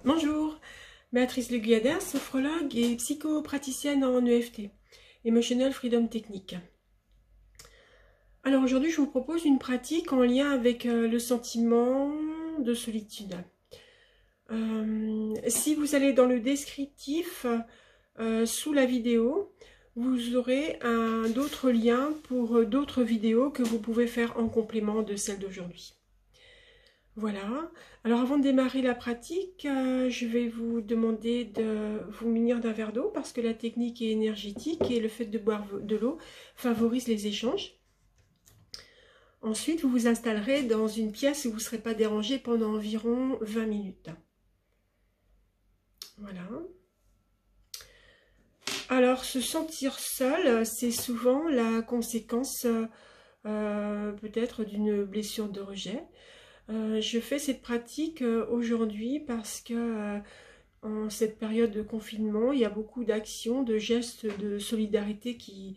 Bonjour, Béatrice Le Guyader, sophrologue et psychopraticienne en EFT, Emotional Freedom Technique. Alors aujourd'hui, je vous propose une pratique en lien avec le sentiment de solitude. Si vous allez dans le descriptif sous la vidéo, vous aurez d'autres liens pour d'autres vidéos que vous pouvez faire en complément de celle d'aujourd'hui. Voilà, alors avant de démarrer la pratique, je vais vous demander de vous munir d'un verre d'eau parce que la technique est énergétique et le fait de boire de l'eau favorise les échanges. Ensuite, vous vous installerez dans une pièce où vous ne serez pas dérangé pendant environ 20 minutes. Voilà. Alors, se sentir seul, c'est souvent la conséquence peut-être d'une blessure de rejet. Je fais cette pratique aujourd'hui parce que en cette période de confinement, il y a beaucoup d'actions, de gestes de solidarité qui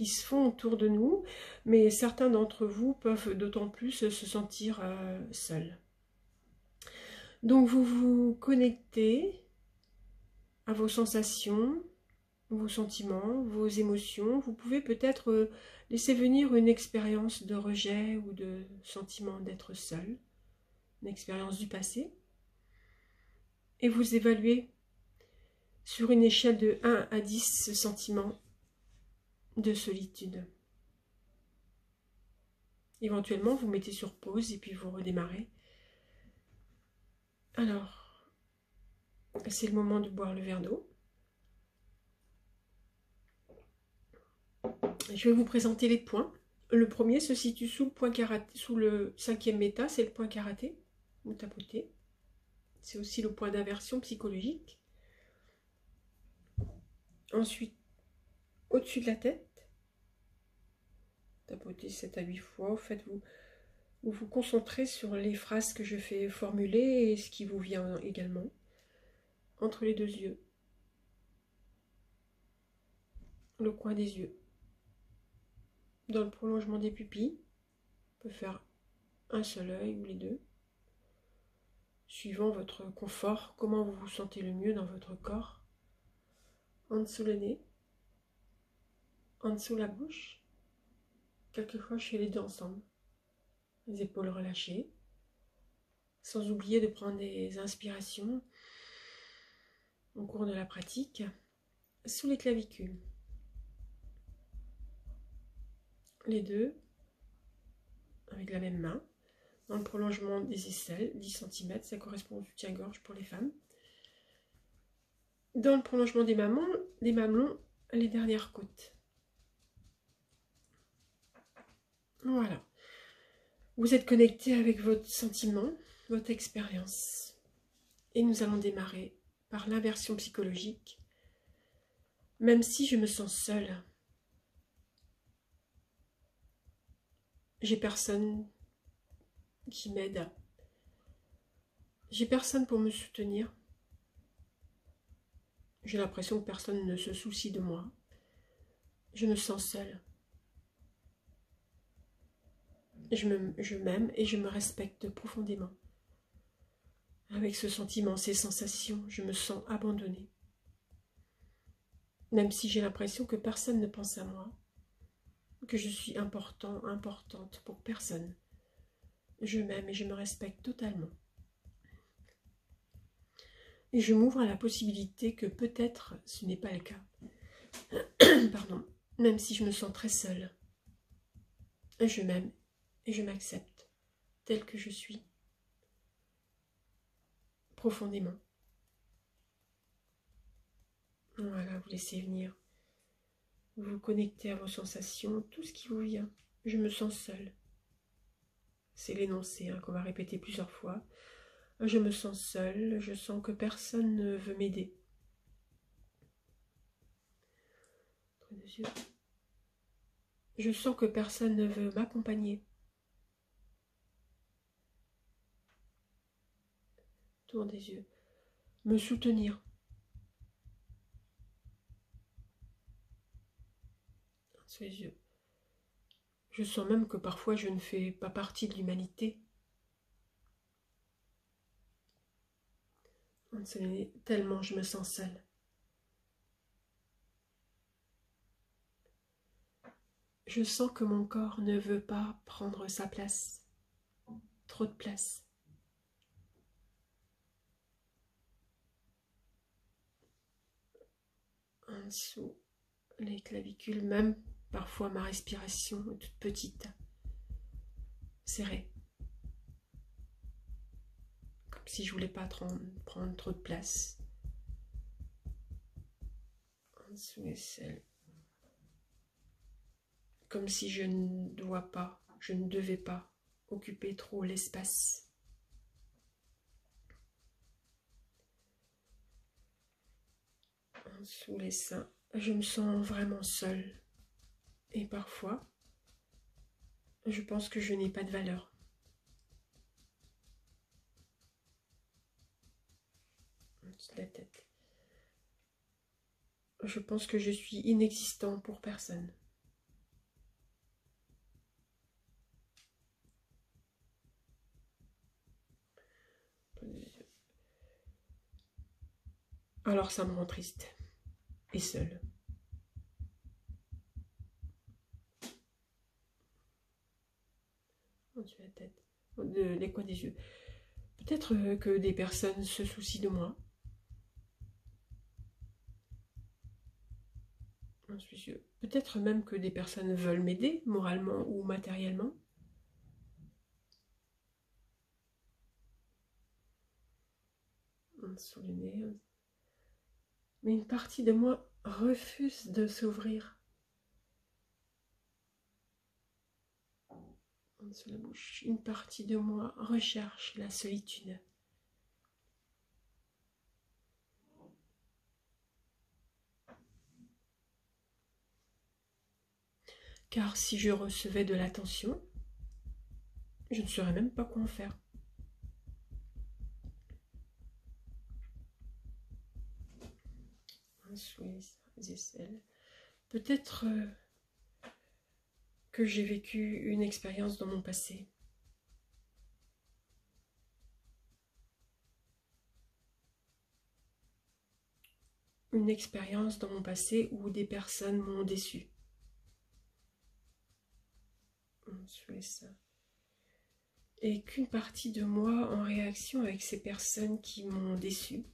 se font autour de nous, mais certains d'entre vous peuvent d'autant plus se sentir seuls. Donc vous vous connectez à vos sensations, vos sentiments, vos émotions. Vous pouvez peut-être laisser venir une expérience de rejet ou de sentiment d'être seul, une expérience du passé, et vous évaluez sur une échelle de 1 à 10 ce sentiment de solitude. Éventuellement, vous mettez sur pause et puis vous redémarrez. Alors, c'est le moment de boire le verre d'eau. Je vais vous présenter les points. Le premier se situe sous le point karaté, sous le 5e méta, c'est le point karaté. Vous tapotez. C'est aussi le point d'inversion psychologique. Ensuite, au-dessus de la tête, tapotez 7 à 8 fois. Faites-vous vous concentrez sur les phrases que je fais formuler et ce qui vous vient également. Entre les deux yeux, le coin des yeux, dans le prolongement des pupilles, on peut faire un seul œil ou les deux, suivant votre confort, comment vous vous sentez le mieux dans votre corps. En dessous le nez, en dessous la bouche, quelquefois je fais les deux ensemble, les épaules relâchées, sans oublier de prendre des inspirations au cours de la pratique, sous les clavicules. Les deux, avec la même main, dans le prolongement des aisselles, 10 cm, ça correspond au soutien-gorge pour les femmes. Dans le prolongement des mamelons, les dernières côtes. Voilà. Vous êtes connecté avec votre sentiment, votre expérience. Et nous allons démarrer par l'inversion psychologique. Même si je me sens seule, j'ai personne qui m'aide. J'ai personne pour me soutenir. J'ai l'impression que personne ne se soucie de moi. Je me sens seule. Je m'aime et je me respecte profondément. Avec ce sentiment, ces sensations, je me sens abandonnée. Même si j'ai l'impression que personne ne pense à moi, que je suis importante pour personne. Je m'aime et je me respecte totalement. Et je m'ouvre à la possibilité que peut-être ce n'est pas le cas. Pardon. Même si je me sens très seule. Je m'aime et je m'accepte telle que je suis. Profondément. Voilà, vous laissez venir. Vous vous connectez à vos sensations, tout ce qui vous vient. Je me sens seule. C'est l'énoncé qu'on va répéter plusieurs fois. Je me sens seule, je sens que personne ne veut m'aider. Je sens que personne ne veut m'accompagner. Tour des yeux. Me soutenir. Sous les yeux. Je sens même que parfois je ne fais pas partie de l'humanité. Tellement je me sens seule. Je sens que mon corps ne veut pas prendre sa place. Trop de place. En dessous, les clavicules, même parfois ma respiration est toute petite, serrée. Comme si je voulais pas prendre trop de place. En dessous les selles. Comme si je ne devais pas occuper trop l'espace. Sous les seins, je me sens vraiment seule. Et parfois, je pense que je n'ai pas de valeur. Au-dessus de la tête. Je pense que je suis inexistant pour personne. Alors ça me rend triste et seule. Au-dessus de la tête, les coins des yeux. Peut-être que des personnes se soucient de moi. Peut-être même que des personnes veulent m'aider, moralement ou matériellement. Sous le nez. Mais une partie de moi refuse de s'ouvrir. Sous la bouche, une partie de moi recherche la solitude. Car si je recevais de l'attention, je ne saurais même pas quoi en faire. Sous les aisselles. Peut-être que j'ai vécu une expérience dans mon passé. Une expérience dans mon passé où des personnes m'ont déçu. Sous les seins. Et qu'une partie de moi, en réaction avec ces personnes qui m'ont déçu,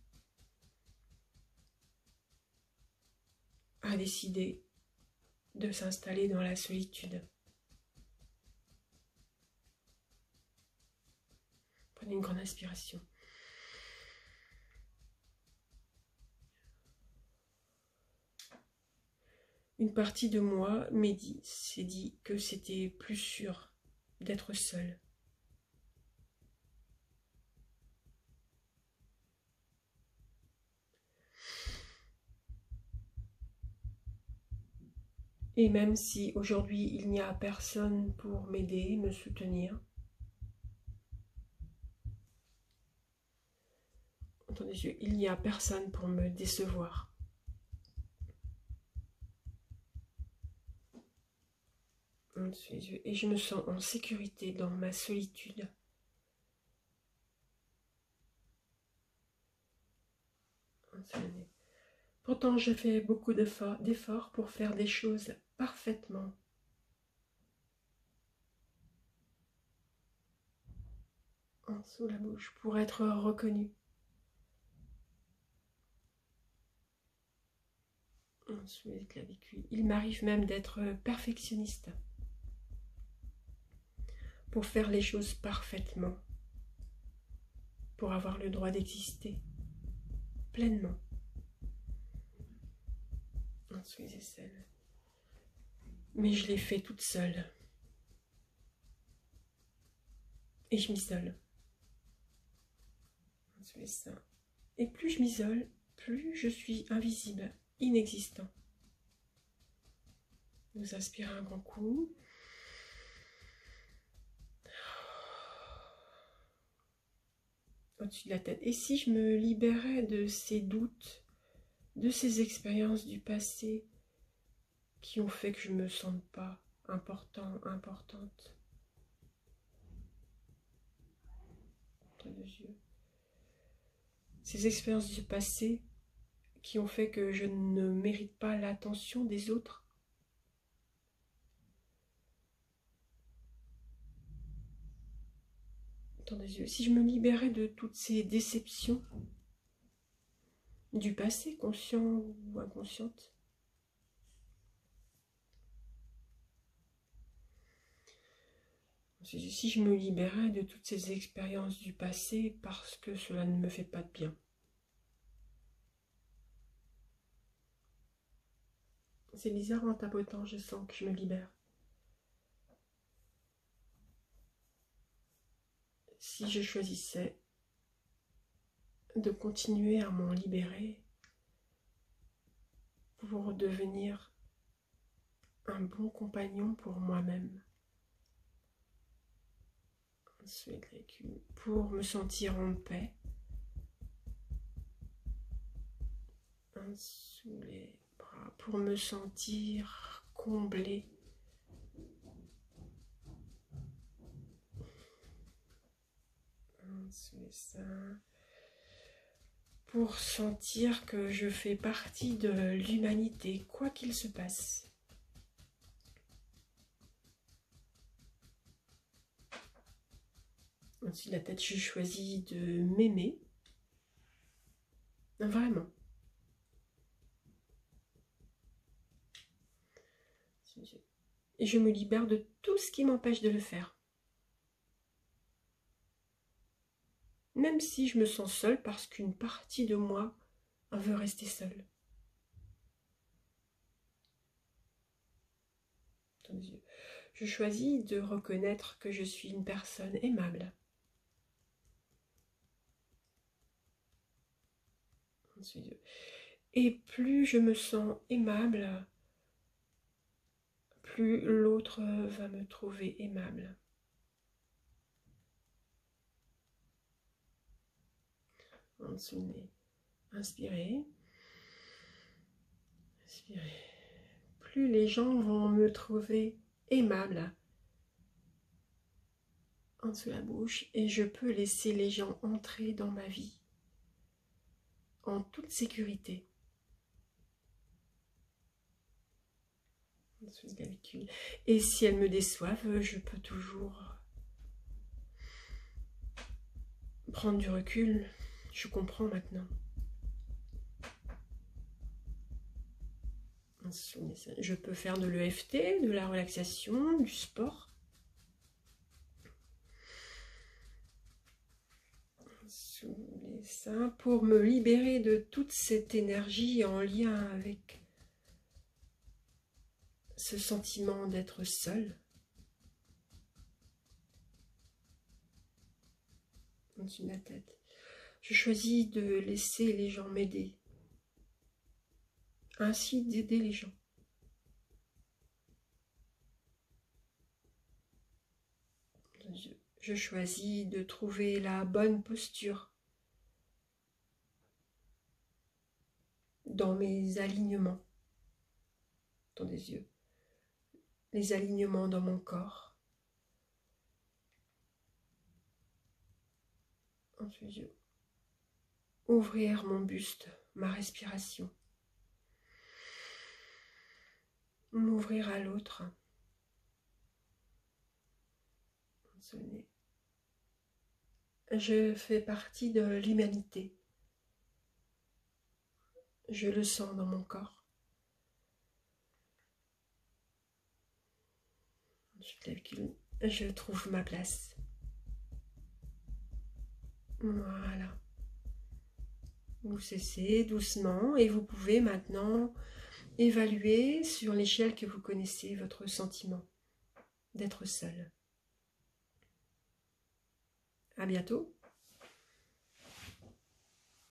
a décidé de s'installer dans la solitude. Prenez une grande inspiration. Une partie de moi s'est dit que c'était plus sûr d'être seule. Et même si aujourd'hui il n'y a personne pour m'aider, me soutenir, entendez, il n'y a personne pour me décevoir. Et je me sens en sécurité dans ma solitude. Pourtant, je fais beaucoup d'efforts pour faire des choses parfaitement. En dessous la bouche, pour être reconnue. En dessous les clavicules. Il m'arrive même d'être perfectionniste. Pour faire les choses parfaitement. Pour avoir le droit d'exister. Pleinement. En dessous les aisselles. Mais je l'ai fait toute seule. Et je m'isole. En dessous les seins. Et plus je m'isole, plus je suis invisible, inexistant. Vous inspirez un grand coup. Au-dessus de la tête. Et si je me libérais de ces doutes, de ces expériences du passé qui ont fait que je ne me sente pas importante. Entre deux yeux. ces expériences du passé qui ont fait que je ne mérite pas l'attention des autres. Attendez, si je me libérais de toutes ces déceptions du passé, conscient ou inconsciente, si je me libérais de toutes ces expériences du passé parce que cela ne me fait pas de bien. C'est bizarre en tapotant, je sens que je me libère. Si je choisissais de continuer à m'en libérer pour devenir un bon compagnon pour moi-même, pour me sentir en paix, sous les bras, pour me sentir comblée, sous les seins, pour sentir que je fais partie de l'humanité, quoi qu'il se passe. Ensuite, la tête, je choisis de m'aimer. Vraiment. Et je me libère de tout ce qui m'empêche de le faire. Même si je me sens seule parce qu'une partie de moi veut rester seule. Je choisis de reconnaître que je suis une personne aimable. Et plus je me sens aimable, plus l'autre va me trouver aimable. Inspirez. Inspirez. Plus les gens vont me trouver aimable en dessous la bouche et je peux laisser les gens entrer dans ma vie en toute sécurité. Et si elles me déçoivent, je peux toujours prendre du recul. Je comprends maintenant. Je peux faire de l'EFT, de la relaxation, du sport. Sous les seins pour me libérer de toute cette énergie en lien avec ce sentiment d'être seul. Au-dessus de la tête. Je choisis de laisser les gens m'aider. Ainsi d'aider les gens. Je choisis de trouver la bonne posture dans mes alignements, dans les yeux, les alignements dans mon corps. Ensuite, ouvrir mon buste, ma respiration. M'ouvrir à l'autre. Je fais partie de l'humanité. Je le sens dans mon corps. Je trouve ma place. Voilà. Vous cessez doucement et vous pouvez maintenant évaluer sur l'échelle que vous connaissez votre sentiment d'être seul. À bientôt.